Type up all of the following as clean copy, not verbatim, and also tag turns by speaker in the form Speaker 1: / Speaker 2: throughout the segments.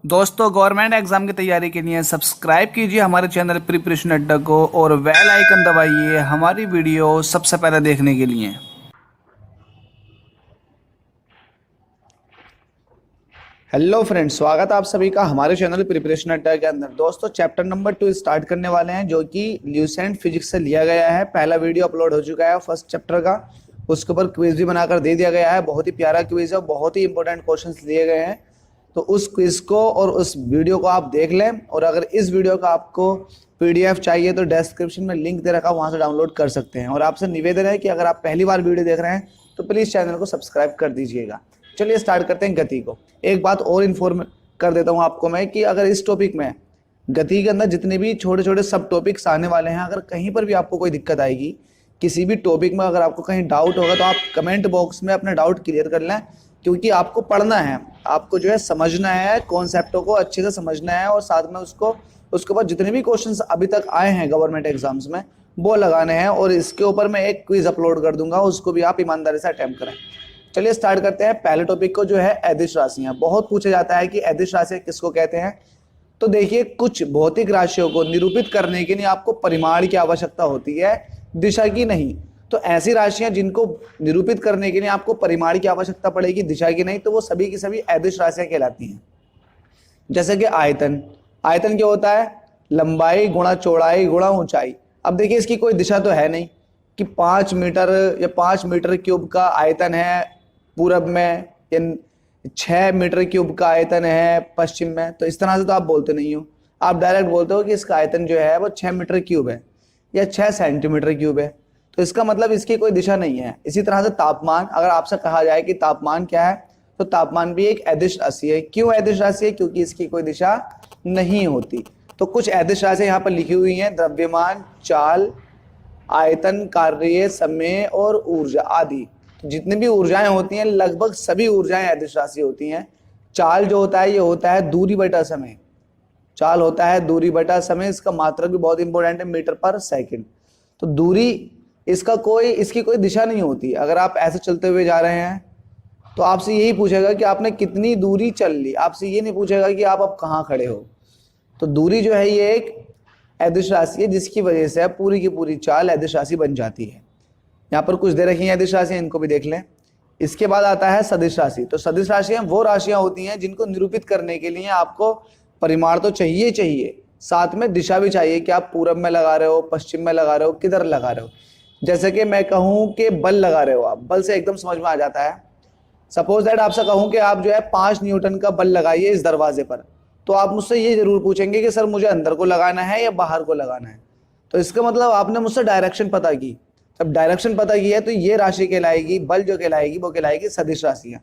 Speaker 1: दोस्तों, government exam की तैयारी के लिए सब्सक्राइब कीजिए हमारे चैनल प्रिपरेशन अड्डा को और बेल आइकन दबाइए हमारी वीडियो सबसे पहले देखने के लिए।
Speaker 2: हेलो फ्रेंड्स, स्वागत है आप सभी का हमारे चैनल प्रिपरेशन अड्डा के अंदर। दोस्तों, चैप्टर नंबर 2 स्टार्ट करने वाले हैं, जो कि ल्यूसेंट फिजिक्स से लिया गया है। पहला वीडियो अपलोड हो चुका है फर्स्ट चैप्टर का, उसके ऊपर क्विज भी बनाकर दे दिया गया है। बहुत ही प्यारा क्विज है, बहुत ही इंपॉर्टेंट क्वेश्चंस लिए गए हैं। तो उस क्विज को और उस वीडियो को आप देख लें, और अगर इस वीडियो का आपको पीडीएफ चाहिए तो डिस्क्रिप्शन में लिंक दे रखा, वहां से डाउनलोड कर सकते हैं। और आपसे निवेदन है कि अगर आप पहली बार वीडियो देख रहे हैं तो प्लीज चैनल को सब्सक्राइब कर दीजिएगा। चलिए स्टार्ट करते हैं गति को। एक बात और इन्फॉर्म कर देता हूं आपको मैं कि अगर इस टॉपिक में गति के अंदर जितने भी छोटे छोटे सब टॉपिक्स आने वाले हैं, अगर कहीं पर भी आपको कोई दिक्कत आएगी, किसी भी टॉपिक में अगर आपको कहीं डाउट होगा, तो आप कमेंट बॉक्स में अपना डाउट क्लियर कर लें। क्योंकि आपको पढ़ना है, आपको जो है समझना है, कॉन्सेप्टों को अच्छे से समझना है, और साथ में उसके बाद जितने भी क्वेश्चंस अभी तक आए हैं गवर्नमेंट एग्जाम्स में वो लगाने हैं। और इसके ऊपर मैं एक क्विज अपलोड कर दूंगा, उसको भी आप ईमानदारी से अटेम्प्ट करें। चलिए स्टार्ट करते हैं पहले टॉपिक को, जो है अदिश राशियां। बहुत पूछा जाता है कि अदिश राशियां किसको कहते हैं। तो देखिए, कुछ भौतिक राशियों को निरूपित करने के लिए आपको परिमाण की आवश्यकता होती है, दिशा की नहीं। तो ऐसी राशियां जिनको निरूपित करने के लिए आपको परिमाण की आवश्यकता पड़ेगी, दिशा की नहीं, तो वो सभी की सभी अदिश राशियां कहलाती हैं। जैसे कि आयतन। आयतन क्या होता है? लंबाई गुणा चौड़ाई गुणा ऊंचाई। अब देखिए, इसकी कोई दिशा तो है नहीं कि 5 मीटर या 5 मीटर क्यूब का आयतन है पूरब में, या 6 मीटर क्यूब का आयतन है पश्चिम में। तो इस तरह से तो आप बोलते नहीं हो, आप डायरेक्ट बोलते हो कि इसका आयतन जो है वो 6 मीटर क्यूब है या 6 सेंटीमीटर क्यूब है। तो इसका मतलब इसकी कोई दिशा नहीं है। इसी तरह से तापमान, अगर आपसे कहा जाए कि तापमान क्या है, तो तापमान भी एक अदिश राशि है। क्यों अदिश राशि है? क्योंकि इसकी कोई दिशा नहीं होती। तो कुछ अदिश राशि यहाँ पर लिखी हुई हैं: द्रव्यमान, चाल, आयतन, कार्य, समय और ऊर्जा आदि। जितनी भी ऊर्जाएं होती हैं, लगभग सभी ऊर्जाएं अदिश राशि होती हैं। चाल जो होता है, ये होता है दूरी बटा समय। चाल होता है दूरी बटा समय। इसका मात्रक भी बहुत इंपॉर्टेंट है, मीटर पर सेकंड। तो दूरी, इसकी कोई दिशा नहीं होती। अगर आप ऐसे चलते हुए जा रहे हैं तो आपसे यही पूछेगा कि आपने कितनी दूरी चल ली, आपसे ये नहीं पूछेगा कि आप अब कहाँ खड़े हो। तो दूरी जो है ये एक अदिश राशि है, जिसकी वजह से पूरी की पूरी चाल अदिश राशि बन जाती है। यहाँ पर कुछ दे रखी हैं अदिश राशि, इनको भी देख लें। इसके बाद आता है सदिश राशि। तो सदिश राशियां वो राशियां होती हैं जिनको निरूपित करने के लिए आपको परिमाण तो चाहिए चाहिए, साथ में दिशा भी चाहिए कि आप पूरब में लगा रहे हो, पश्चिम में लगा रहे हो, किधर लगा रहे हो। जैसे कि मैं कहूँ कि बल लगा रहे हो आप, बल से एकदम समझ में आ जाता है। सपोज दैट आपसे कहूँ कि आप जो है 5 न्यूटन का बल लगाइए इस दरवाजे पर, तो आप मुझसे ये जरूर पूछेंगे कि सर मुझे अंदर को लगाना है या बाहर को लगाना है। तो इसका मतलब आपने मुझसे डायरेक्शन पता की। जब डायरेक्शन पता की है तो ये राशि कहलाएगी, बल जो कहलाएगी वो कहलाएगी सदिश राशियां।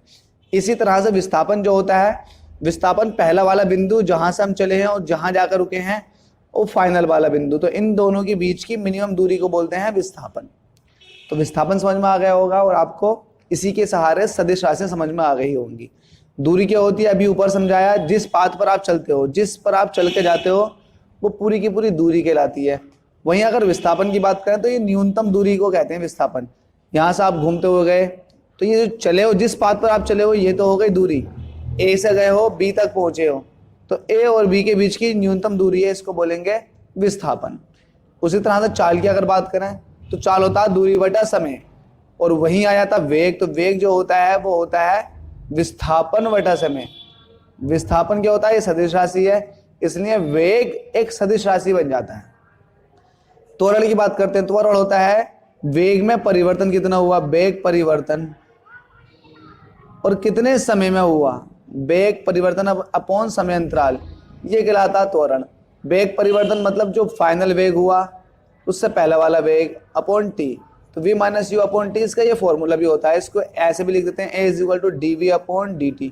Speaker 2: इसी तरह से विस्थापन जो होता है, विस्थापन पहला वाला बिंदु जहां से हम चले हैं और जहां जाकर रुके हैं वो फाइनल वाला बिंदु, तो इन दोनों के बीच की मिनिमम दूरी को बोलते हैं विस्थापन। तो विस्थापन समझ में आ गया होगा, और आपको इसी के सहारे सदिश राशियां समझ में आ गई होंगी। दूरी क्या होती है अभी ऊपर समझाया, जिस पाथ पर आप चलते हो, जिस पर आप चल के जाते हो, वो पूरी की पूरी दूरी कहलाती है। वहीं अगर विस्थापन की बात करें तो ये न्यूनतम दूरी को कहते हैं विस्थापन। यहाँ से आप घूमते हुए गए, तो ये जो चले हो, जिस पाथ पर आप चले हो, ये तो हो गई दूरी। ए से गए हो, बी तक पहुंचे हो, तो ए और बी के बीच की न्यूनतम दूरी है, इसको बोलेंगे विस्थापन। उसी तरह से चाल की अगर बात करें तो चाल होता है दूरी बटा समय, और वहीं आ जाता वेग। तो वेग जो होता है वो होता है विस्थापन बटा समय। विस्थापन क्या होता है? ये सदिश राशि है, इसलिए वेग एक सदिश राशि बन जाता है। त्वरण की बात करते हैं। त्वरण होता है वेग में परिवर्तन कितना हुआ, वेग परिवर्तन, और कितने समय में हुआ, वेग परिवर्तन अपॉन समय अंतराल, ये कहलाता है त्वरण। वेग परिवर्तन मतलब जो फाइनल वेग हुआ उससे पहला वाला वेग अपॉन टी। तो v minus you upon T, इसका ये फॉर्मूला भी होता है। इसको ऐसे भी लिख देते हैं, a is equal to d v upon d t,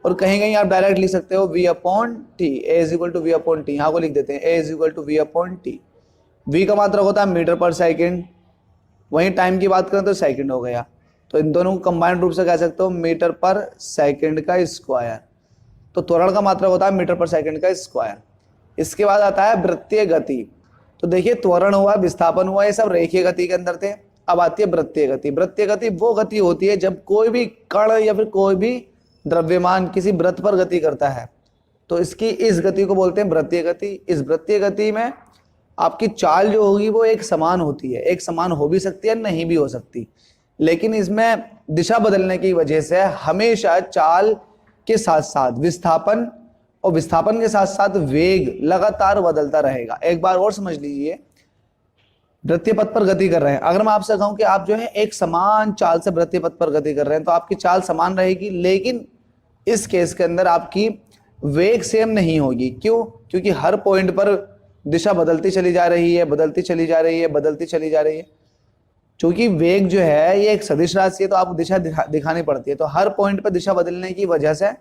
Speaker 2: और कहीं कहीं आप डायरेक्ट लिख सकते हो v upon t, a is equal to v upon t. यहाँ को लिख देते हैं a is equal to v upon t. v का मात्रक होता है मीटर पर सेकंड, वहीं टाइम की बात करें तो सेकंड हो गया। तो इन दोनों को कंबाइंड रूप से कह सकते हो मीटर पर सेकंड का स्क्वायर। तो त्वरण का मात्रक होता है मीटर पर सेकंड का स्क्वायर। इसके बाद आता है वृत्तीय गति। तो देखिए, त्वरण हुआ, विस्थापन हुआ, ये सब रेखीय गति के अंदर थे। अब आती है वृत्तीय गति। वृत्तीय गति वो गति होती है जब कोई भी कण या फिर कोई भी द्रव्यमान किसी वृत्त पर गति करता है। तो इसकी इस गति को बोलते हैं वृत्तीय गति। इस वृत्तीय गति में आपकी चाल जो होगी वो एक समान होती है, एक समान हो भी सकती है नहीं भी हो सकती, लेकिन इसमें दिशा बदलने की वजह से हमेशा चाल के साथ साथ विस्थापन और विस्थापन के साथ साथ वेग लगातार बदलता रहेगा। एक बार और समझ लीजिए, वृत्तीय पथ पर गति कर रहे हैं, अगर मैं आपसे कहूं कि आप जो है एक समान चाल से वृत्तीय पथ पर गति कर रहे हैं तो आपकी चाल समान रहेगी, लेकिन इस केस के अंदर आपकी वेग सेम नहीं होगी। क्यों? क्योंकि हर पॉइंट पर दिशा बदलती चली जा रही है, बदलती चली जा रही है, बदलती चली जा रही है। क्योंकि वेग जो है ये एक सदिश राशि है तो आपको दिशा दिखानी पड़ती है, तो हर पॉइंट पर दिशा बदलने की वजह से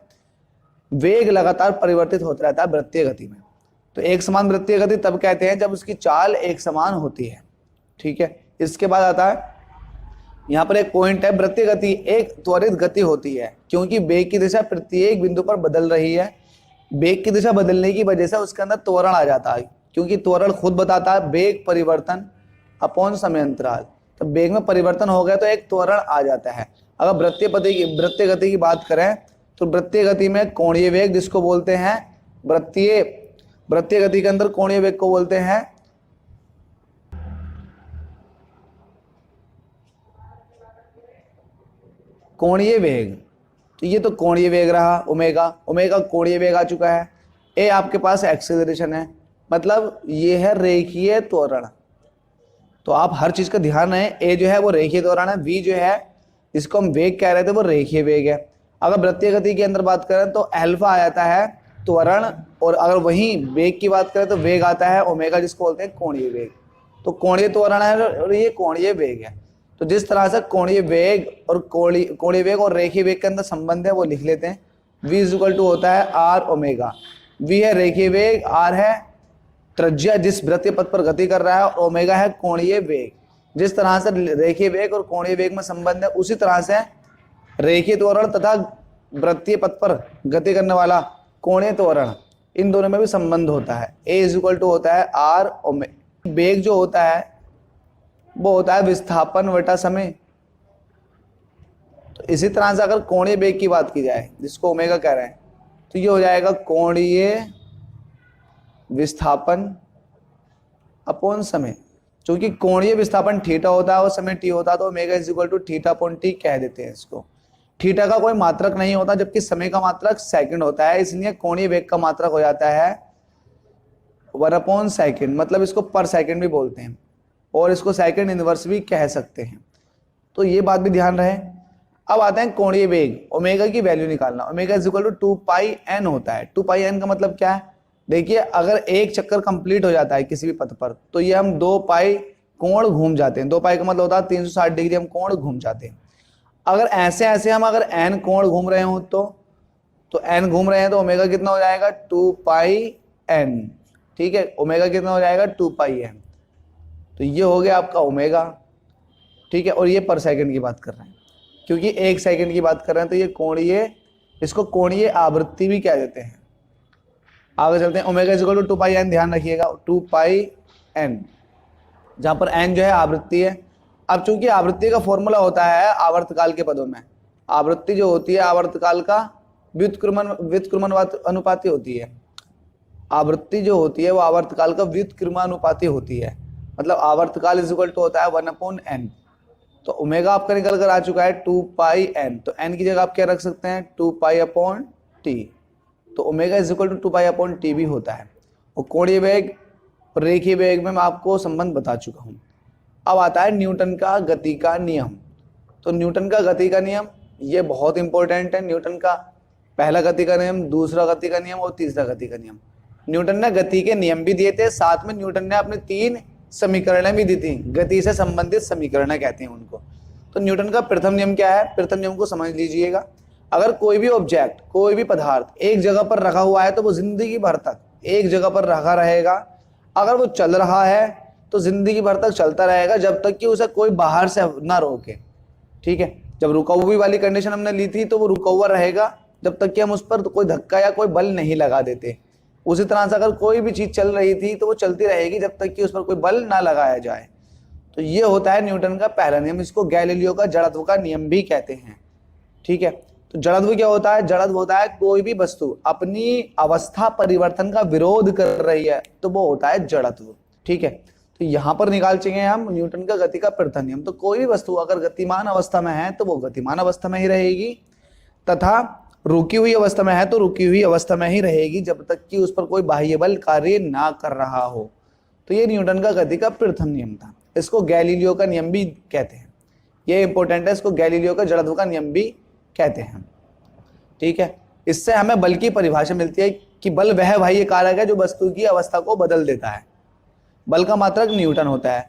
Speaker 2: वेग लगातार परिवर्तित होता रहता है वृत्तीय गति में। तो एक समान वृत्तीय गति तब कहते हैं जब उसकी चाल एक समान होती है। ठीक है, इसके बाद आता है यहाँ पर एक पॉइंट है, वृत्तीय गति एक त्वरित गति होती है क्योंकि वेग की दिशा प्रत्येक बिंदु पर बदल रही है। वेग की दिशा बदलने की वजह से उसके अंदर त्वरण आ जाता है, क्योंकि त्वरण खुद बताता है वेग परिवर्तन अपॉन समय अंतराल। तो वेग में परिवर्तन हो गया तो एक त्वरण आ जाता है। अगर वृत्तीय गति की बात करें तो वृत्तीय गति में कोणीय वेग जिसको बोलते हैं वृत्तीय गति के अंदर कोणीय वेग को बोलते हैं कोणीय वेग। तो ये तो कोणीय वेग रहा ओमेगा, ओमेगा कोणीय वेग आ चुका है। ए आपके पास एक्सेलरेशन है, मतलब ये है रेखीय त्वरण। तो आप हर चीज का ध्यान रहे, ए जो है वो रेखीय त्वरण है, वी जो है जिसको हम वेग कह रहे थे वो रेखीय वेग है। अगर वृत्तीय गति के अंदर बात करें तो अल्फा आ जाता है त्वरण, और अगर वहीं वेग की बात करें तो वेग आता है ओमेगा जिसको बोलते हैं कोणीय वेग। तो कोणीय त्वरण है और ये कोणीय वेग है। तो जिस तरह से कोणीय वेग और कोणीय वेग और रेखीय वेग के अंदर संबंध है वो लिख लेते हैं। v इक्वल टू होता है आर ओमेगा। v है रेखीय वेग, आर है त्रिज्या जिस वृत्तीय पथ पर गति कर रहा है, और ओमेगा है कोणीय वेग। जिस तरह से रेखीय वेग और कोणीय वेग में संबंध है उसी तरह से रेखीय त्वरण तथा वृत्तीय पथ पर गति करने वाला कोणीय त्वरण, इन दोनों में भी संबंध होता है। a इक्वल टू होता है आर ओमेगा। वेग जो होता है वो होता है विस्थापन वटा समय। तो इसी तरह से अगर कोणीय वेग की बात की जाए जिसको ओमेगा कह रहे हैं तो ये हो जाएगा कोणीय विस्थापन अपॉन समय। क्योंकि कोणीय विस्थापन थीटा होता है और समय टी होता है तो omega is equal to theta upon t कह देते हैं इसको। थीटा का कोई मात्रक नहीं होता जबकि समय का मात्रक सेकंड होता है, इसलिए कोणीय वेग का मात्रक हो जाता है 1 अपॉन सेकंड, मतलब इसको पर सेकंड भी बोलते हैं और इसको सेकंड इनवर्स भी कह सकते हैं। तो ये बात भी ध्यान रहे। अब आते हैं कोणीय वेग, ओमेगा की वैल्यू निकालना। Omega is equal to 2 pi n होता है। 2 पाई एन का मतलब क्या है? देखिए अगर एक चक्कर कंप्लीट हो जाता है किसी भी पथ पर तो ये हम 2 पाई कोण घूम जाते हैं। 2 पाई का मतलब होता है 360 डिग्री हम कोण घूम जाते हैं। अगर ऐसे हम अगर एन कोण घूम रहे हो तो एन घूम रहे हैं तो ओमेगा कितना हो जाएगा 2 पाई एन। ठीक है, ओमेगा कितना हो जाएगा 2 पाई एन। तो ये हो गया आपका ओमेगा। ठीक है, और ये पर सेकंड की बात कर रहे हैं क्योंकि 1 सेकंड की बात कर रहे हैं तो ये कोणीय, इसको कोणीय आवृत्ति भी कह देते हैं। आगे चलते हैं। Omega is equal to 2 pi n, ध्यान रखिएगा 2 पाई एन, जहां पर एन जो है आवृत्ति है। अब चूंकि आवृत्ति का फॉर्मूला होता है आवर्तकाल के पदों में, आवृत्ति जो होती है आवर्तकाल का व्युत्क्रमण अनुपाती होती है। आवृत्ति जो होती है वो आवर्तकाल का व्युत्क्रमानुपाती होती है, मतलब आवर्तकाल इज इक्वल टू होता है 1 अपॉन एन। तो ओमेगा आपका निकल कर आ चुका है 2 पाई एन, तो एन की जगह आप क्या रख सकते हैं 2 पाई अपॉन टी। तो omega is equal to 2 pi upon t भी होता है। और कोणीय वेग और रेखीय वेग में मैं आपको संबंध बता चुका हूँ। अब आता है न्यूटन का गति का नियम। तो न्यूटन का गति का नियम ये बहुत इंपॉर्टेंट है। न्यूटन का पहला गति का नियम, दूसरा गति का नियम और तीसरा गति का नियम। न्यूटन ने गति के नियम भी दिए थे, साथ में न्यूटन ने अपने 3 समीकरणें भी दी थी, गति से संबंधित समीकरण कहते हैं उनको। तो न्यूटन का प्रथम नियम क्या है? प्रथम नियम को समझ लीजिएगा। अगर कोई भी ऑब्जेक्ट, कोई भी पदार्थ एक जगह पर रखा हुआ है तो वो जिंदगी भर तक एक जगह पर रखा रहेगा। अगर वो चल रहा है तो जिंदगी भर तक चलता रहेगा जब तक कि उसे कोई बाहर से ना रोके। ठीक है, जब रुका हुई वाली कंडीशन हमने ली थी तो वो रुका हुआ रहेगा जब तक कि हम उस पर कोई धक्का या कोई बल नहीं लगा देते। उसी तरह से अगर कोई भी चीज चल रही थी तो वो चलती रहेगी जब तक कि उस पर कोई बल ना लगाया जाए। तो ये होता है न्यूटन का पहला नियम, इसको गैलीलियो का जड़त्व का नियम भी कहते हैं। ठीक है, तो जड़त्व क्या होता है? जड़त्व होता है कोई भी वस्तु अपनी अवस्था परिवर्तन का विरोध कर रही है तो वो होता है जड़त्व। ठीक है, तो यहां पर निकाल चाहिए हम न्यूटन का गति का प्रथम नियम। तो कोई भी वस्तु अगर गतिमान अवस्था में है तो वो गतिमान अवस्था में ही रहेगी, तथा रुकी हुई अवस्था में है तो रुकी हुई अवस्था में ही रहेगी जब तक कि उस पर कोई बाह्य बल कार्य ना कर रहा हो। तो ये न्यूटन का गति का प्रथम नियम था। इसको गैलीलियो का नियम भी कहते हैं, ये इंपॉर्टेंट है, इसको गैलीलियो का जड़त्व का नियम भी कहते हैं। ठीक है, इससे हमें बल की परिभाषा मिलती है कि बल वह बाह्य कारक है जो वस्तु की अवस्था को बदल देता है। बल का मात्रक न्यूटन होता है।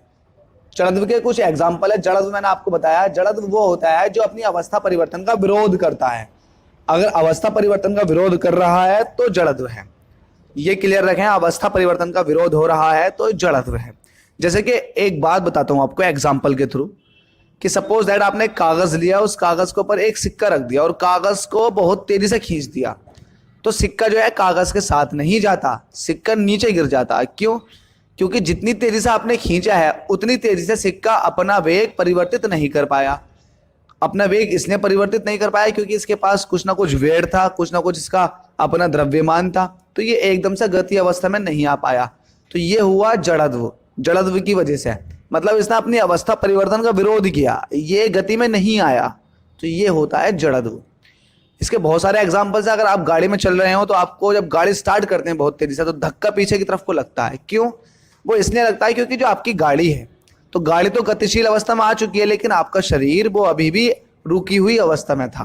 Speaker 2: जड़त्व के कुछ एग्जाम्पल है। जड़त्व मैंने आपको बताया, जड़त्व वो होता है जो अपनी अवस्था परिवर्तन का विरोध करता है। अगर अवस्था परिवर्तन का विरोध कर रहा है तो जड़त्व है। ये क्लियर रखें, अवस्था परिवर्तन का विरोध हो रहा है तो जड़त्व है। जैसे कि एक बात बताता हूं आपको एग्जाम्पल के थ्रू, कि सपोज दैट आपने कागज लिया, उस कागज के ऊपर एक सिक्का रख दिया और कागज को बहुत तेजी से खींच दिया, तो सिक्का जो है कागज के साथ नहीं जाता, सिक्का नीचे गिर जाता है। क्यों? क्योंकि जितनी तेजी से आपने खींचा है उतनी तेजी से सिक्का अपना वेग परिवर्तित नहीं कर पाया। अपना वेग इसलिए परिवर्तित नहीं कर पाया क्योंकि इसके पास कुछ ना कुछ वेट था, कुछ ना कुछ इसका अपना द्रव्यमान था, तो ये एकदम से गति अवस्था में नहीं आ पाया। तो ये हुआ जड़त्व। जड़त्व की वजह से मतलब इसने अपनी अवस्था परिवर्तन का विरोध किया, ये गति में नहीं आया, तो ये होता है जड़त्व। इसके बहुत सारे एग्जाम्पल्स है। अगर आप गाड़ी में चल रहे हो तो आपको जब गाड़ी स्टार्ट करते हैं बहुत तेजी से तो धक्का पीछे की तरफ को लगता है। क्यों? वो इसलिए लगता है क्योंकि जो आपकी गाड़ी है, तो गाड़ी तो गतिशील अवस्था में आ चुकी है लेकिन आपका शरीर वो अभी भी रुकी हुई अवस्था में था।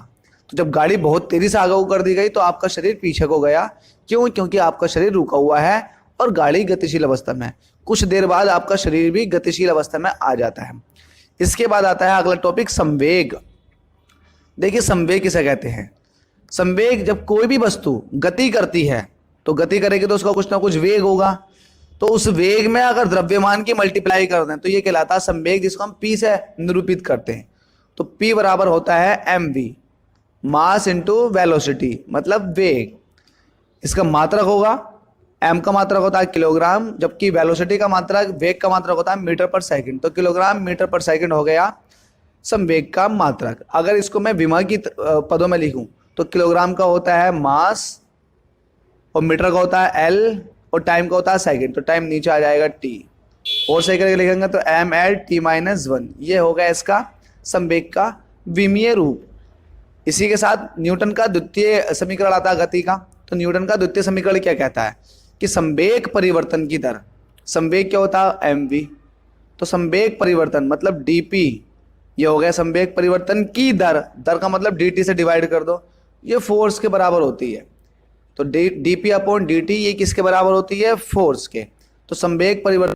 Speaker 2: तो जब गाड़ी बहुत तेजी से आगे कर दी गई तो आपका शरीर पीछे को गया। क्यों? क्योंकि आपका शरीर रुका हुआ है और गाड़ी गतिशील अवस्था में। कुछ देर बाद आपका शरीर भी गतिशील अवस्था में आ जाता है। इसके बाद आता है अगला टॉपिक, संवेग। देखिए संवेग किसे कहते हैं? संवेग जब कोई भी वस्तु गति करती है, तो गति करेगी तो उसका कुछ ना कुछ वेग होगा, तो उस वेग में अगर द्रव्यमान की मल्टीप्लाई कर दें तो ये कहलाता है संवेग, जिसको हम पी से निरूपित करते हैं। तो पी बराबर होता है mv, मास इंटू वेलोसिटी, मतलब वेग। इसका मात्रक होगा, m का मात्रक होता है किलोग्राम, जबकि वेलोसिटी का मात्रक, वेग का मात्रक होता है मीटर पर सेकंड। तो किलोग्राम मीटर पर सेकंड हो गया संवेग का मात्रक। अगर इसको मैं विमा की पदों में लिखूं तो किलोग्राम का होता है मास और मीटर का होता है एल और टाइम का होता है सेकंड। तो टाइम नीचे आ जाएगा टी, और सही करके लिखेंगे तो एम एल टी माइनस 1। ये हो गया इसका संवेग का विमीय रूप। इसी के साथ न्यूटन का द्वितीय समीकरण आता है गति का। तो न्यूटन का द्वितीय समीकरण क्या कहता है कि संवेग परिवर्तन की दर, संवेग क्या होता है एम वी, तो संवेग परिवर्तन मतलब डीपी, ये हो गया संवेग परिवर्तन की दर। दर का मतलब dt से डिवाइड कर दो, ये फोर्स के बराबर होती है। तो dp अपॉन dt ये किसके बराबर होती है? फोर्स के। तो संवेग परिवर्तन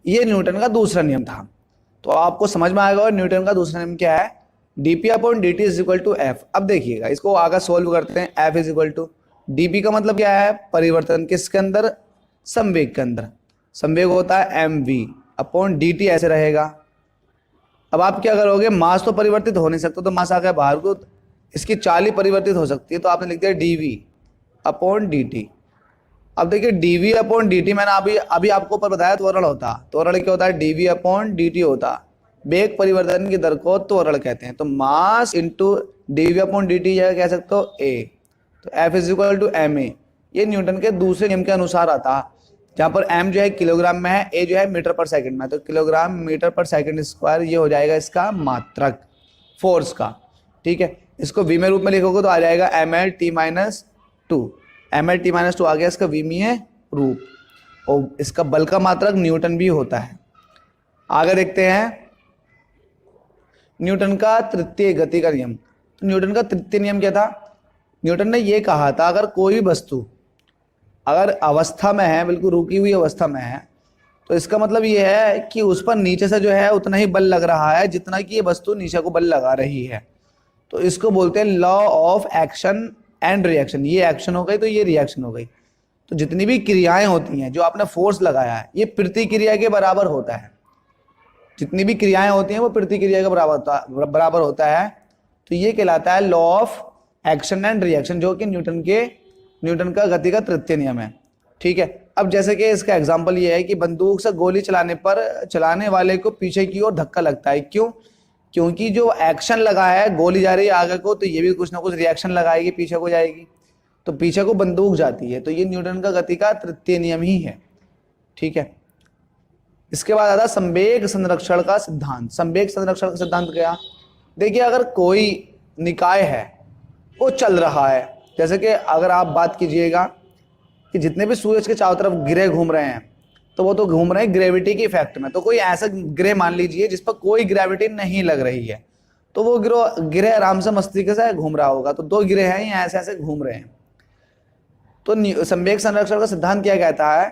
Speaker 2: ये न्यूटन का दूसरा नियम था। तो आपको समझ में आएगा और न्यूटन का दूसरा नियम क्या है? dp upon dt is equal to f. अब देखिएगा इसको आगे सोल्व करते हैं। F is equal to dp का मतलब क्या है? परिवर्तन किसके अंदर? संवेग के अंदर। संवेग होता है mv अपॉन dt, ऐसे रहेगा। अब आप क्या करोगे? मास तो परिवर्तित हो नहीं सकता, तो मास आ गया बाहर को, इसकी चाल परिवर्तित हो सकती है, तो आपने लिख दिया dv अपॉन dt। अब देखिए dv अपॉन dt मैंने अभी आपको ऊपर बताया त्वरण होता। त्वरण क्या होता है? dv अपॉन dt होता। वेग परिवर्तन की दर को त्वरण कहते हैं। तो mass into dv upon dt यह कह सकते हो a। तो F is equal to ma। ये न्यूटन के दूसरे नियम के अनुसार आता, जहाँ पर m जो है किलोग्राम में है, a जो है मीटर पर सेकंड में। तो किलोग्राम मीटर पर सेकंड स्क्वायर ये हो जाएगा इसका मात्रक फोर्स का। ठीक है, इसको v में रूप में लिखोगे तो आ जाएगा ml t minus 2। ml t minus 2 आ गया इसका विमीय रूप, और इसका बल का मात्रक न्यूटन भी होता है। आगे देखते हैं न्यूटन का तृतीय गति का नियम। तो न्यूटन का तृतीय नियम क्या था? न्यूटन ने यह कहा था अगर कोई भी वस्तु अगर अवस्था में है, बिल्कुल रुकी हुई अवस्था में है, तो इसका मतलब ये है कि उस पर नीचे से जो है उतना ही बल लग रहा है जितना कि ये वस्तु नीचे को बल लगा रही है। तो इसको बोलते हैं law of action and reaction. ये एक्शन हो गई तो ये रिएक्शन हो गई। तो जितनी भी क्रियाएं होती हैं जो आपने फोर्स लगाया है ये प्रतिक्रिया के बराबर होता है। जितनी भी क्रियाएं होती हैं वो प्रतिक्रिया के बराबर होता है। तो ये कहलाता है law of action and reaction, जो कि न्यूटन का गति का तृतीय नियम है। ठीक है। अब जैसे कि इसका एग्जांपल ये है कि बंदूक से गोली चलाने पर चलाने वाले को पीछे की ओर धक्का लगता है। क्यों? क्योंकि जो एक्शन लगा है, गोली जा रही है आगे को, तो ये भी कुछ ना कुछ रिएक्शन लगाएगी, पीछे को जाएगी, तो पीछे को बंदूक जाती है। तो ये न्यूटन का गति का तृतीय नियम ही है। ठीक है। इसके बाद आता संवेग संरक्षण का सिद्धांत। संवेग संरक्षण का सिद्धांत क्या? देखिए, अगर कोई निकाय है वो चल रहा है, जैसे कि अगर आप बात कीजिएगा कि जितने भी सूरज के चारों तरफ ग्रह घूम रहे हैं तो वो तो घूम रहे हैं ग्रेविटी के इफेक्ट में। तो कोई ऐसा ग्रह मान लीजिए जिस पर कोई ग्रेविटी नहीं लग रही है, तो वो ग्रह आराम से मस्ती के साथ घूम रहा होगा। तो दो ग्रह हैं, ऐसे ऐसे घूम रहे हैं। तो संवेग संरक्षण का सिद्धांत क्या कहता है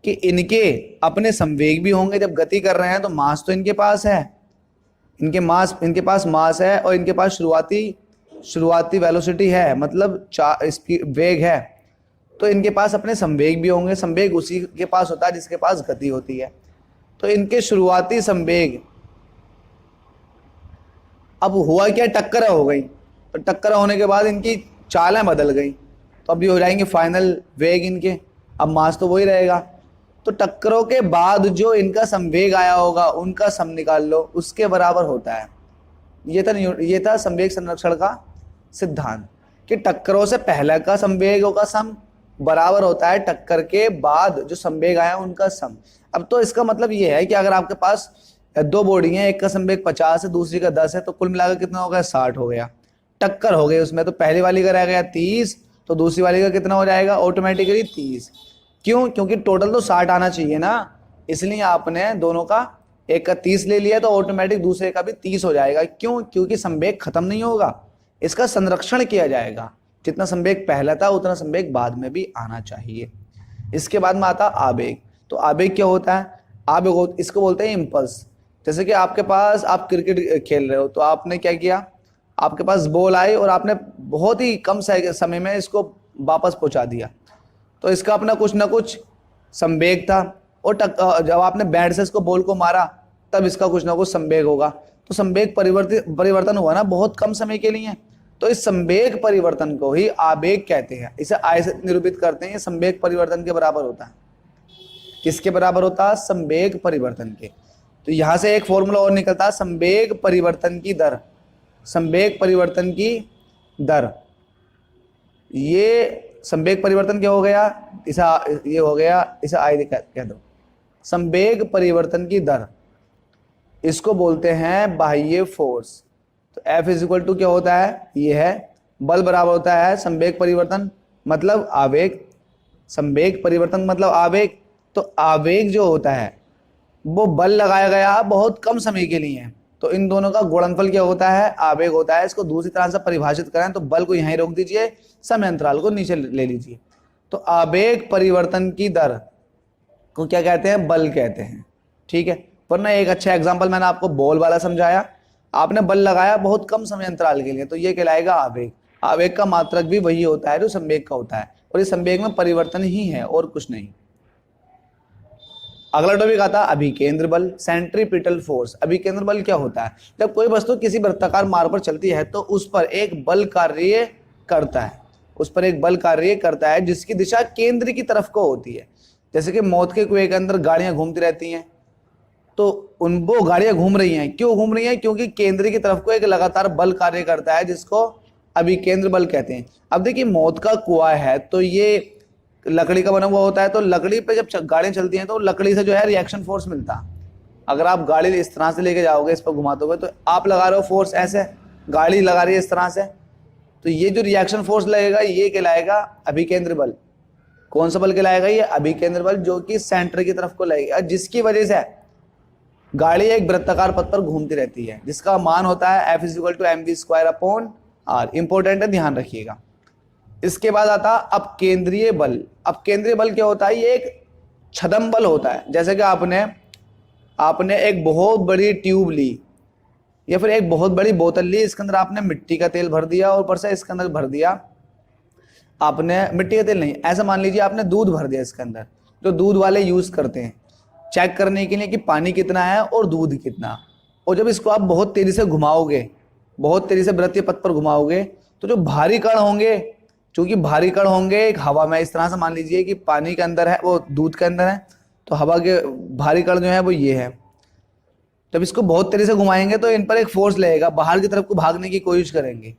Speaker 2: कि इनके अपने संवेग भी होंगे। जब गति कर रहे हैं तो मास तो इनके पास है, इनके पास मास है, और इनके पास शुरुआती वेलोसिटी है, मतलब वेग है। तो इनके पास अपने संवेग भी होंगे। संवेग उसी के पास होता है जिसके पास गति होती है। तो इनके शुरुआती संवेग, अब हुआ क्या, टक्कर हो गई। तो टक्कर होने के बाद इनकी चालें बदल गई, तो अभी हो जाएंगे फाइनल वेग इनके। अब मास तो वही रहेगा। तो टक्करों के बाद जो इनका संवेग आया होगा उनका सम निकाल लो, उसके बराबर होता है। ये था संवेग संरक्षण का सिद्धांत कि टक्करों से पहले का संवेगों का सम बराबर होता है टक्कर के बाद जो संवेग आया उनका सम। अब तो इसका मतलब ये है कि अगर आपके पास दो बॉडी हैं, एक का संवेग 50 है, दूसरी का 10 है, तो कुल मिलाकर कितना हो गया, 60 हो गया। टक्कर हो गई उसमें, तो पहली वाली का रह गया 30, तो दूसरी वाली का कितना हो जाएगा, ऑटोमेटिकली 30। क्यों? क्योंकि टोटल तो 60 आना चाहिए ना, इसलिए आपने दोनों का एक का 30 ले लिया, तो ऑटोमेटिक दूसरे का भी 30 हो जाएगा। क्यों? क्योंकि संवेग खत्म नहीं होगा, इसका संरक्षण किया जाएगा। जितना संवेग पहला था उतना संवेग बाद में भी आना चाहिए। इसके बाद में आता आवेग। तो आवेग क्या होता है? इसको बोलते हैं इम्पल्स। जैसे कि आपके पास, आप क्रिकेट खेल रहे हो, तो आपने क्या किया, आपके पास बॉल आई और आपने बहुत ही कम समय में इसको वापस पहुंचा दिया, तो इसका अपना कुछ ना कुछ संवेग था। और जब आपने बैट से इसको बॉल को मारा तब इसका कुछ ना कुछ संवेग होगा। तो संवेग परिवर्तन हुआ ना बहुत कम समय के लिए। तो इस संवेग परिवर्तन को ही आवेग कहते हैं। इसे आई से निरूपित करते हैं। ये संवेग परिवर्तन के बराबर होता है। किसके बराबर होता है? संवेग परिवर्तन के। तो यहां से एक फॉर्मूला और निकलता है, संवेग परिवर्तन की दर। संवेग परिवर्तन की दर, ये संवेग परिवर्तन क्या हो गया, ये हो गया, इसे आई कह दो। संवेग परिवर्तन की दर, इसको बोलते हैं बाह्य फोर्स। तो F इज इक्वल टू क्या होता है, ये है बल बराबर होता है संवेग परिवर्तन मतलब आवेग। संवेग परिवर्तन मतलब आवेग। तो आवेग जो होता है वो बल लगाया गया बहुत कम समय के लिए है, तो इन दोनों का गुणनफल क्या होता है, आवेग होता है। इसको दूसरी तरह से परिभाषित करें तो बल को यहीं रोक दीजिए, समय अंतराल को नीचे ले लीजिए। तो आवेग परिवर्तन की दर को क्या कहते हैं, बल कहते हैं। ठीक है। वरना एक अच्छा एग्जांपल मैंने आपको बॉल वाला समझाया, आपने बल लगाया बहुत कम समय अंतराल के लिए, तो ये कहलाएगा आवेग। आवेग का मात्रक भी वही होता है जो संवेग का होता है, और इस संवेग में परिवर्तन ही है और कुछ नहीं। अगला टॉपिक आता है अभिकेंद्र बल, सेंट्रीपिटल फोर्स। अभिकेंद्र बल क्या होता है? जब कोई वस्तु किसी वृत्ताकार मार्ग पर चलती है तो उस पर एक बल कार्य करता है, जिसकी दिशा केंद्र की तरफ को होती है। जैसे कि मौत के कुएं के अंदर गाड़ियां घूमती रहती हैं, तो वो गाड़ियां घूम रही हैं, क्यों घूम रही हैं? क्योंकि केंद्र की तरफ को एक लगातार बल कार्य करता है, जिसको अभिकेंद्र बल कहते हैं। अब देखिए, मौत का कुआं है तो ये लकड़ी का बना हुआ होता है, तो लकड़ी पे जब गाड़ियां चलती हैं तो लकड़ी से जो है रिएक्शन फोर्स मिलता है। अगर आप गाड़ी इस तरह से लेके जाओगे, इस पर घुमाते हुए, तो आप लगा रहे हो फोर्स ऐसे, गाड़ी लगा रही है इस तरह से, तो ये जो रिएक्शन फोर्स लगेगा ये कहलाएगा अभिकेंद्र बल। कौन सा बल कहलाएगा? ये अभिकेंद्र बल, जो कि सेंटर की तरफ को लगेगा, जिसकी वजह से गाड़ी एक वृत्ताकार पथ पर घूमती रहती है, जिसका मान होता है F = mv²/r। इंपॉर्टेंट है, ध्यान रखिएगा। इसके बाद आता अब केंद्रीय बल। अब केंद्रीय बल क्या होता है? ये एक छदम बल होता है, जैसे कि आपने आपने एक बहुत बड़ी ट्यूब ली या फिर एक बहुत बड़ी बोतल ली, इसके अंदर आपने मिट्टी का तेल भर दिया और ऊपर से इसके अंदर भर दिया आपने मिट्टी का तेल नहीं, ऐसा मान लीजिए आपने दूध भर दिया इसके अंदर, जो दूध वाले यूज करते हैं चेक करने के लिए कि पानी कितना है और दूध कितना। और जब इसको आप बहुत तेजी से घुमाओगे, बहुत तेजी से वृत्तीय पथ पर घुमाओगे, तो जो भारी कण होंगे, क्योंकि भारी कण होंगे एक हवा में, इस तरह से मान लीजिए कि पानी के अंदर है, वो दूध के अंदर है, तो हवा के भारी कण जो है वो ये है। जब इसको बहुत तेजी से घुमाएंगे तो इन पर एक फोर्स लगेगा, बाहर की तरफ को भागने की कोशिश करेंगे,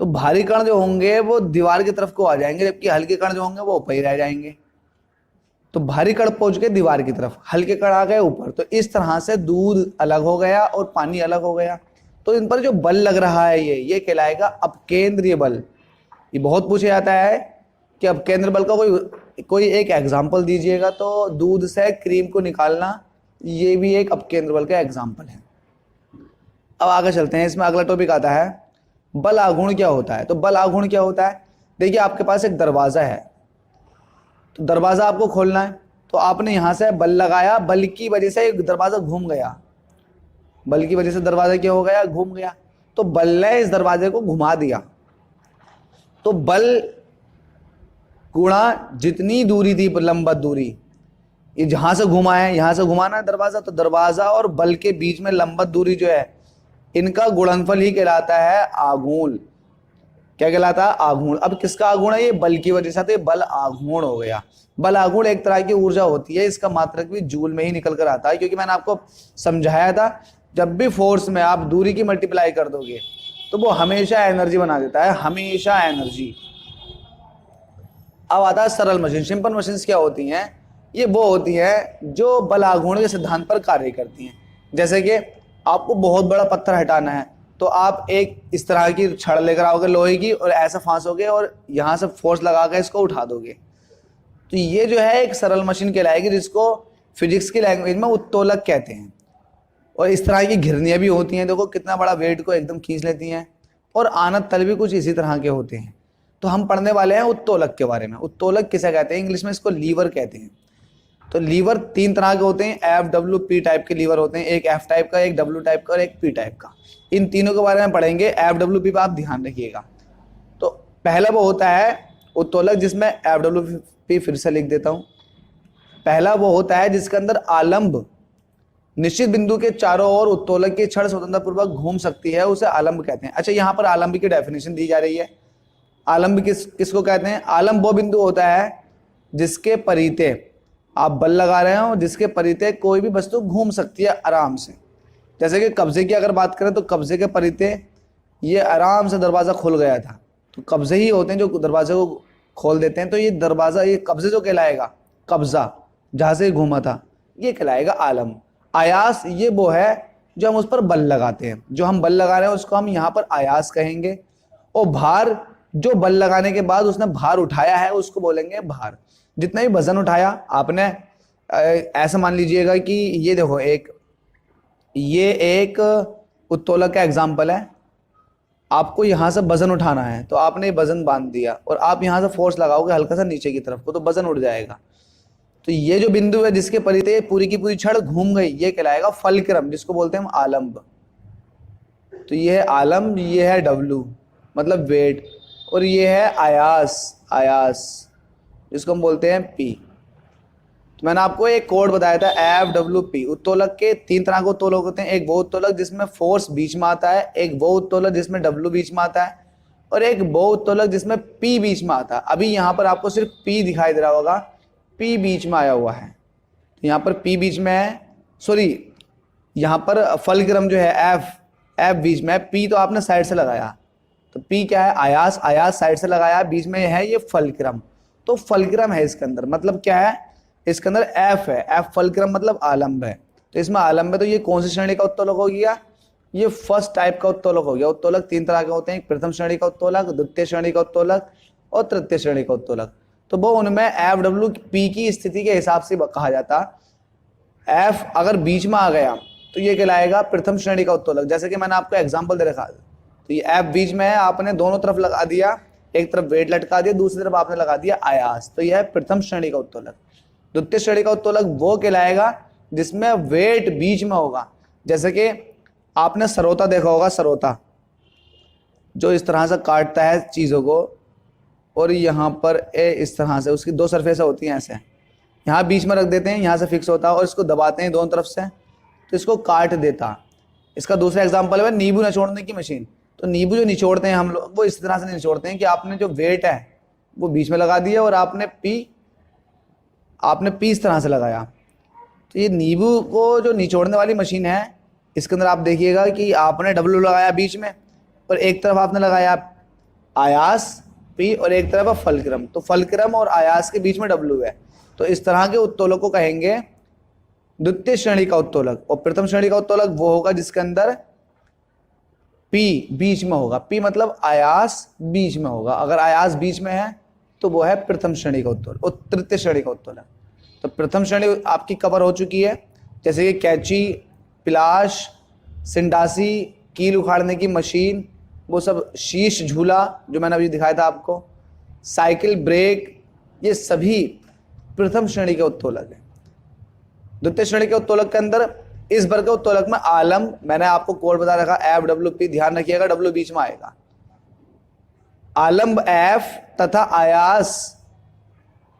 Speaker 2: तो भारी कण जो होंगे वो दीवार की तरफ को आ जाएंगे, जबकि हल्के कण जो होंगे वो ऊपर ही रह जाएंगे। तो भारी कण पहुंच गए दीवार की तरफ, हल्के कण आ गए ऊपर, तो इस तरह से दूध अलग हो गया और पानी अलग हो गया। तो इन पर जो बल लग रहा है ये कहलाएगा अपकेंद्रीय बल। ये बहुत पूछा जाता है कि अपकेंद्र बल का कोई एक एग्जाम्पल दीजिएगा, तो दूध से क्रीम को निकालना, ये भी एक अपकेंद्र बल का एग्जाम्पल है। अब आगे चलते हैं, इसमें अगला टॉपिक आता है बल आघूर्ण क्या होता है। तो बल आघूर्ण क्या होता है, देखिए आपके पास एक दरवाजा है, तो दरवाजा आपको खोलना है, तो आपने यहां से बल लगाया, बल की वजह से दरवाजा घूम गया, बल की वजह से दरवाजा क्या हो गया, घूम गया, तो बल ने इस दरवाजे को घुमा दिया। तो बल गुणा जितनी दूरी थी लंबवत दूरी, ये जहां से घुमा है, यहां से घुमाना है दरवाजा, तो दरवाजा और बल के बीच में लंबवत दूरी जो है, इनका गुणनफल ही कहलाता है आघूर्ण। क्या कहलाता है, आघूर्ण। अब किसका आघूर्ण है, ये बल की वजह से, तो ये बल आघूर्ण हो गया। बल आघूर्ण एक तरह की ऊर्जा होती है, इसका मात्रक भी जूल में ही निकल कर आता है, क्योंकि मैंने आपको समझाया था जब भी फोर्स में आप दूरी की मल्टीप्लाई कर दोगे तो वो हमेशा एनर्जी बना देता है, हमेशा एनर्जी। अब आता है सरल मशीन। सिंपल मशीन क्या होती हैं, ये वो होती हैं जो बल आघूर्ण के सिद्धांत पर कार्य करती हैं। जैसे कि आपको बहुत बड़ा पत्थर हटाना है, तो आप एक इस तरह की छड़ लेकर आओगे लोहे की, और ऐसा फांसोगे और यहाँ से फोर्स लगा कर इसको उठा दोगे, तो ये जो है एक सरल मशीन कहलाएगी, जिसको फिजिक्स की लैंग्वेज में उत्तोलक कहते हैं। और इस तरह की घिरनियाँ भी होती हैं, देखो कितना बड़ा वेट को एकदम खींच लेती हैं, और आनत तल भी कुछ इसी तरह के होते हैं। तो हम पढ़ने वाले हैं उत्तोलक के बारे में। उत्तोलक किसे कहते हैं, इंग्लिश में इसको लीवर कहते हैं। तो लीवर तीन तरह के होते हैं, FWP टाइप के लीवर होते हैं, एक F टाइप का, एक W टाइप का और एक P टाइप का। इन तीनों के बारे में पढ़ेंगे। FWP पे आप ध्यान रखिएगा। तो पहला वो होता है उत्तोलक, जिसमें FWP फिर से लिख देता हूं। पहला वो होता है जिसके अंदर आलंब निश्चित बिंदु के चारों ओर उत्तोलक की छड़ स्वतंत्र पूर्वक घूम सकती है, उसे आलंब कहते हैं। अच्छा, यहाँ पर आलंब की डेफिनेशन दी जा रही है। आलंब किसको कहते हैं, आलंब वो बिंदु होता है जिसके परिते आप बल लगा रहे हो, जिसके परिते कोई भी वस्तु घूम सकती है आराम से। जैसे कि कब्जे की अगर बात करें, तो कब्जे के परिते ये आराम से दरवाज़ा खुल गया था, तो कब्जे ही होते हैं जो दरवाजे को खोल देते हैं। तो ये दरवाज़ा, ये कब्जे जो कहलाएगा, कब्जा जहाँ से घूमा था, ये कहलाएगा आलंब। आयास ये वो है जो हम उस पर बल लगाते हैं, जो हम बल लगा रहे हैं उसको हम यहाँ पर आयास कहेंगे। और भार, जो बल लगाने के बाद उसने भार उठाया है उसको बोलेंगे भार। जितना भी वजन उठाया आपने, ऐसा मान लीजिएगा कि ये देखो ये एक उत्तोलक का एग्जाम्पल है। आपको यहाँ से वजन उठाना है, तो आपने वजन बांध दिया और आप यहाँ से फोर्स लगाओगे हल्का सा नीचे की तरफ को, तो वजन उठ जाएगा। तो ये जो बिंदु है जिसके परिते पूरी की पूरी छड़ घूम गई, ये कहलाएगा फलक्रम, जिसको बोलते हैं हम आलंब। तो ये है आलंब, ये है W मतलब वेट, और ये है आयास जिसको हम बोलते हैं P। तो मैंने आपको एक कोड बताया था FWP। उत्तोलक के तीन तरह के उत्तोलक होते हैं, एक वो उत्तोलक जिसमें फोर्स बीच में आता है, एक वो उत्तोलक जिसमें W बीच में आता है, और एक वो उत्तोलक जिसमें P बीच में आता है। अभी यहाँ पर आपको सिर्फ P दिखाई दे रहा होगा, P बीच में आया हुआ है, तो यहाँ पर P बीच में है, सॉरी यहाँ पर फलक्रम जो है F बीच में है, P तो आपने साइड से लगाया, तो P क्या है, आयास साइड से लगाया, बीच में है ये फलक्रम। तो फलक्रम है इसके अंदर, मतलब क्या है, इसके अंदर F है, F फलक्रम मतलब आलंब है। तो इसमें आलंब है, तो ये कौन सी श्रेणी का उत्तोलक हो गया, ये फर्स्ट टाइप का उत्तोलक हो गया। उत्तोलक तीन तरह के होते हैं, एक प्रथम श्रेणी का उत्तोलक, द्वितीय श्रेणी का उत्तोलक और तृतीय श्रेणी का उत्तोलक। तो वो उनमें FWP की स्थिति के हिसाब से कहा जाता। F अगर बीच में आ गया तो ये कहलाएगा प्रथम श्रेणी का उत्तोलक। जैसे कि मैंने आपको एग्जांपल दे रखा, तो ये F बीच में है, आपने दोनों तरफ लगा दिया, एक तरफ वेट लटका दिया, दूसरी तरफ आपने लगा दिया आयास, तो यह है प्रथम श्रेणी का उत्तोलक। द्वितीय श्रेणी का उत्तोलक वो कहलाएगा जिसमें वेट बीच में होगा। जैसे कि आपने सरोता देखा होगा, सरोता जो इस तरह से काटता है चीज़ों को, और यहाँ पर इस तरह से उसकी दो सरफेस होती हैं, ऐसे यहाँ बीच में रख देते हैं, यहाँ से फिक्स होता है और इसको दबाते हैं दोनों तरफ से तो इसको काट देता। इसका दूसरा एग्जांपल है नींबू निचोड़ने की मशीन। तो नींबू जो निचोड़ते हैं हम लोग, वो इस तरह से नहीं निचोड़ते हैं कि आपने जो वेट है वो बीच में लगा दिया और आपने पी इस तरह से लगाया। तो ये नींबू को जो निचोड़ने वाली मशीन है, इसके अंदर आप देखिएगा कि आपने डब्लू लगाया बीच में और एक तरफ आपने लगाया आयास पी और एक तरफ है फलक्रम। तो फलक्रम और आयास के बीच में डब्लू है। तो इस तरह के उत्तोलक को कहेंगे द्वितीय श्रेणी का उत्तोलक। और प्रथम श्रेणी का उत्तोलक वो होगा जिसके अंदर पी बीच में होगा। पी मतलब आयास बीच में होगा। अगर आयास बीच में है तो वो है प्रथम श्रेणी का उत्तोलक और तृतीय श्रेणी का उत्तोलक। तो प्रथम श्रेणी आपकी कवर हो चुकी है, जैसे कि कैंची, पिलाश, सिंडासी, कील उखाड़ने की मशीन, वो सब, शीश झूला जो मैंने अभी दिखाया था आपको, साइकिल, ब्रेक, ये सभी प्रथम श्रेणी के उत्तोलक है। द्वितीय श्रेणी के उत्तोलक के अंदर इस वर्ग के उत्तोलक में आलम्ब, मैंने आपको कोड बता रखा एफ डब्ल्यू पी, ध्यान रखिएगा डब्ल्यू बीच में आएगा। आलम्ब एफ तथा आयास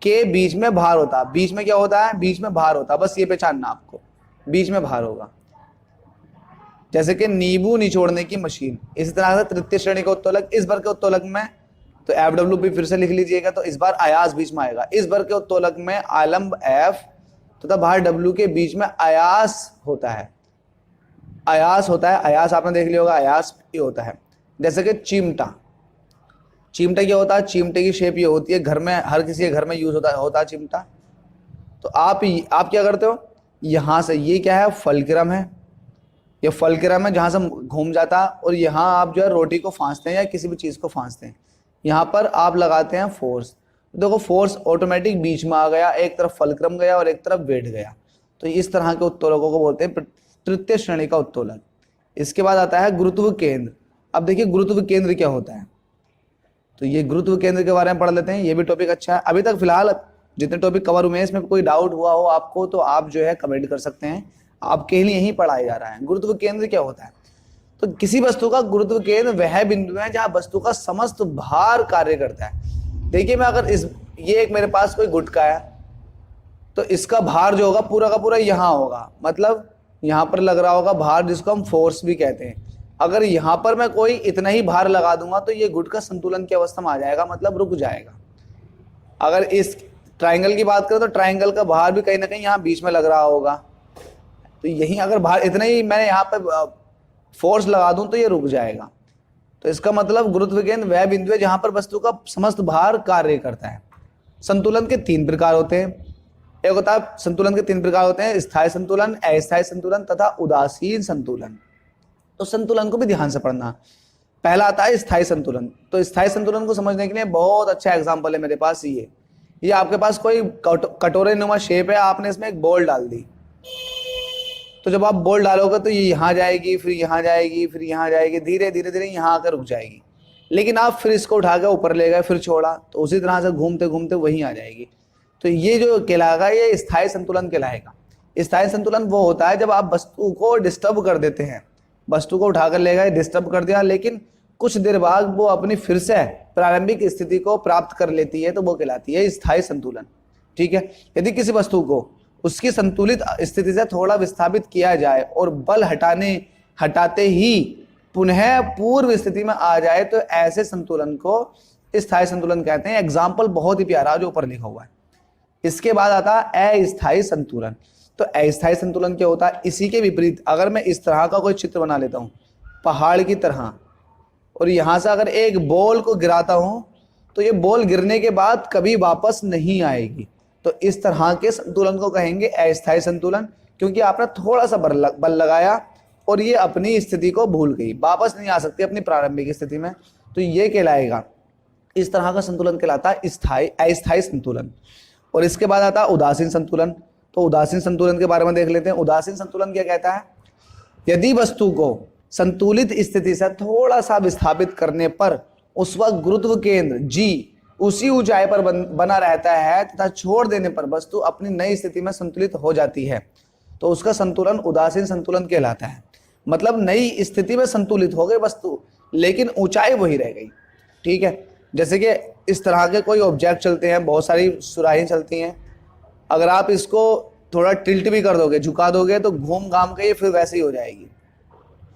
Speaker 2: के बीच में भार होता है। बीच में क्या होता है? बीच में भार होता है, बस ये पहचानना आपको, बीच में भार होगा। जैसे कि नींबू निचोड़ने की मशीन। इसी तरह से तृतीय श्रेणी का उत्तोलक इस वर्ग के उत्तोलक में, तो एफ डब्ल्यू पी फिर से लिख लीजिएगा, तो इस बार आयास बीच में आएगा। इस वर्ग के उत्तोलक में आलम्ब एफ तथा भार डब्ल्यू के बीच में आयास होता है। आयास होता है, आयास आपने देख लिया होगा, आयास ये होता है। जैसे कि चिमटा, चिमटा क्या होता है? चिमटे की शेप ये होती है, घर में हर किसी के घर में यूज होता है चिमटा। तो आप क्या करते हो, यहाँ से, ये क्या है? फलक्रम है, ये फलक्रम है जहाँ से घूम जाता है, और यहाँ आप जो है रोटी को फांसते हैं या किसी भी चीज़ को फांसते हैं, यहाँ पर आप लगाते हैं फोर्स। देखो फोर्स ऑटोमेटिक बीच में आ गया, एक तरफ फलक्रम गया और एक तरफ वेट गया। तो इस तरह के उत्तोलकों को बोलते हैं तृतीय श्रेणी का उत्तोलक। इसके बाद आता है गुरुत्व केंद्र। अब देखिए गुरुत्व केंद्र क्या होता है, तो ये गुरुत्व केंद्र के बारे में पढ़ लेते हैं। ये भी टॉपिक अच्छा है। अभी तक फिलहाल जितने टॉपिक कवर हुए हैं, इसमें कोई डाउट हुआ हो आपको तो आप जो है कमेंट कर सकते हैं, आपके लिए यही पढ़ाया जा रहा है। गुरुत्व केंद्र क्या होता है? तो किसी वस्तु का गुरुत्व केंद्र वह बिंदु है जहां वस्तु का समस्त भार कार्य करता है। देखिए मैं अगर ये एक मेरे पास कोई गुटका है, तो इसका भार जो होगा पूरा का पूरा यहाँ होगा, मतलब यहाँ पर लग रहा होगा भार, जिसको हम फोर्स भी कहते हैं। अगर यहाँ पर मैं कोई इतना ही भार लगा दूंगा तो ये गुटका संतुलन की अवस्था में आ जाएगा, मतलब रुक जाएगा। अगर इस ट्राइंगल की बात करें तो ट्राइंगल का भार भी कहीं ना कहीं यहाँ बीच में लग रहा होगा, तो यही अगर भार इतना ही मैं यहाँ पे फोर्स लगा दूं तो ये रुक जाएगा। तो इसका मतलब गुरुत्व केंद्र वह बिंदु है जहां पर वस्तु का समस्त भार कार्य करता है। संतुलन के तीन प्रकार होते हैं। एक होता है, संतुलन के तीन प्रकार होते हैं, स्थायी संतुलन, अस्थायी संतुलन तथा उदासीन संतुलन। तो संतुलन को भी ध्यान से पढ़ना। पहला आता है स्थायी संतुलन। तो स्थायी संतुलन को समझने के लिए बहुत अच्छा एग्जाम्पल है मेरे पास। ये आपके पास कोई कटोरे नुमा शेप है, आपने इसमें एक बॉल डाल दी, तो जब आप बॉल डालोगे तो ये यहाँ जाएगी, फिर यहाँ जाएगी, फिर यहाँ जाएगी, धीरे धीरे धीरे यहाँ आकर रुक जाएगी। लेकिन आप फिर इसको उठा के ऊपर ले गए, फिर छोड़ा, तो उसी तरह से घूमते घूमते वहीं आ जाएगी। तो ये जो कहलाएगा ये स्थायी संतुलन कहलाएगा। स्थायी संतुलन वो होता है जब आप वस्तु को डिस्टर्ब कर देते हैं, वस्तु को उठाकर ले गए, डिस्टर्ब कर दिया, लेकिन कुछ देर बाद वो अपनी फिर से प्रारंभिक स्थिति को प्राप्त कर लेती है, तो वो कहलाती है स्थायी संतुलन। ठीक है। यदि किसी वस्तु को उसकी संतुलित स्थिति से थोड़ा विस्थापित किया जाए और बल हटाते ही पुनः पूर्व स्थिति में आ जाए, तो ऐसे संतुलन को स्थायी संतुलन कहते हैं। एग्जाम्पल बहुत ही प्यारा जो ऊपर लिखा हुआ है। इसके बाद आता है अस्थायी संतुलन। तो अस्थायी संतुलन क्या होता है? इसी के विपरीत अगर मैं इस तरह का कोई चित्र बना लेता हूँ पहाड़ की तरह, और यहाँ से अगर एक बॉल को गिराता हूँ तो ये बॉल गिरने के बाद कभी वापस नहीं आएगी, तो इस तरह के संतुलन को कहेंगे अस्थायी संतुलन, क्योंकि आपने थोड़ा सा बल लगाया और ये अपनी स्थिति को भूल गई, वापस नहीं आ सकती अपनी प्रारंभिक स्थिति में, तो ये कहलाएगा, इस तरह का संतुलन कहलाता है अस्थायी संतुलन। और इसके बाद आता है उदासीन संतुलन। तो उदासीन संतुलन के बारे में देख लेते हैं। उदासीन संतुलन क्या कहता है? यदि वस्तु को संतुलित स्थिति से थोड़ा सा विस्थापित करने पर उस वक्त गुरुत्व केंद्र G उसी ऊंचाई पर बना रहता है तथा छोड़ देने पर वस्तु अपनी नई स्थिति में संतुलित हो जाती है, तो उसका संतुलन उदासीन संतुलन कहलाता है। मतलब नई स्थिति में संतुलित हो गई वस्तु, लेकिन ऊंचाई वही रह गई। ठीक है, जैसे कि इस तरह के कोई ऑब्जेक्ट चलते हैं, बहुत सारी सुराही चलती हैं, अगर आप इसको थोड़ा टिल्ट भी कर दोगे, झुका दोगे, तो घूम घाम के ये फिर वैसे ही हो जाएगी।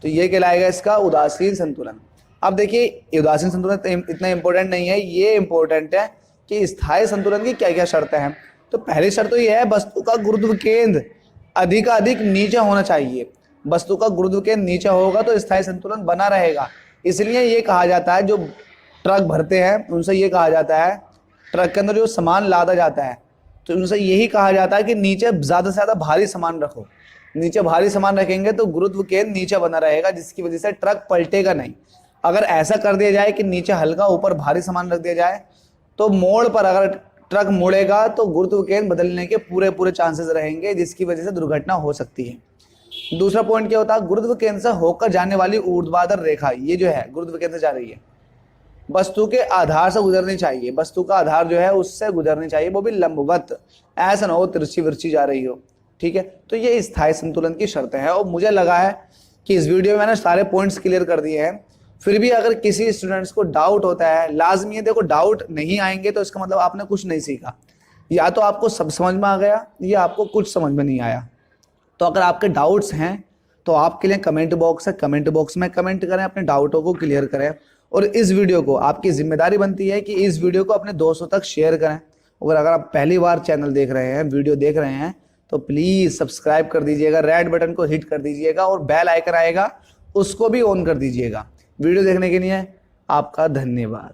Speaker 2: तो ये कहलाएगा इसका उदासीन संतुलन। अब देखिए उदासीन संतुलन इतना इंपॉर्टेंट नहीं है, ये इंपॉर्टेंट है कि स्थायी संतुलन की क्या क्या शर्तें हैं। तो पहली शर्त तो ये है वस्तु का गुरुत्व केंद्र अधिकाधिक नीचे होना चाहिए। वस्तु का गुरुत्व केंद्र नीचे होगा तो स्थायी संतुलन बना रहेगा। इसलिए ये कहा जाता है, जो ट्रक भरते हैं उनसे ये कहा जाता है, ट्रक के अंदर जो सामान लादा जाता है तो उनसे यही कहा जाता है कि नीचे ज़्यादा से ज़्यादा भारी सामान रखो। नीचे भारी सामान रखेंगे तो गुरुत्व केंद्र नीचे बना रहेगा, जिसकी वजह से ट्रक पलटेगा नहीं। अगर ऐसा कर दिया जाए कि नीचे हल्का ऊपर भारी सामान रख दिया जाए तो मोड़ पर अगर ट्रक मुड़ेगा तो गुरुत्व केंद्र बदलने के पूरे चांसेस रहेंगे, जिसकी वजह से दुर्घटना हो सकती है। दूसरा पॉइंट क्या होता है, गुरुत्व केंद्र से होकर जाने वाली ऊर्ध्वाधर रेखा, ये जो है गुरुत्व केंद्र से जा रही है, वस्तु के आधार से गुजरनी चाहिए। वस्तु का आधार जो है उससे गुजरनी चाहिए, वो भी लंबवत, ऐसा ना हो तिरछी विरछी जा रही हो। ठीक है, तो ये स्थायी संतुलन की शर्तें हैं। और मुझे लगा है कि इस वीडियो में मैंने सारे पॉइंट्स क्लियर कर दिए हैं। फिर भी अगर किसी स्टूडेंट्स को डाउट होता है, लाजमी है, देखो डाउट नहीं आएंगे तो इसका मतलब आपने कुछ नहीं सीखा, या तो आपको सब समझ में आ गया या आपको कुछ समझ में नहीं आया। तो अगर आपके डाउट्स हैं तो आपके लिए कमेंट बॉक्स है, कमेंट बॉक्स में कमेंट करें, अपने डाउटों को क्लियर करें। और इस वीडियो को, आपकी जिम्मेदारी बनती है कि इस वीडियो को अपने दोस्तों तक शेयर करें। और अगर आप पहली बार चैनल देख रहे हैं, वीडियो देख रहे हैं, तो प्लीज़ सब्सक्राइब कर दीजिएगा, रेड बटन को हिट कर दीजिएगा और बेल आइकन आएगा उसको भी ऑन कर दीजिएगा। वीडियो देखने के लिए आपका धन्यवाद।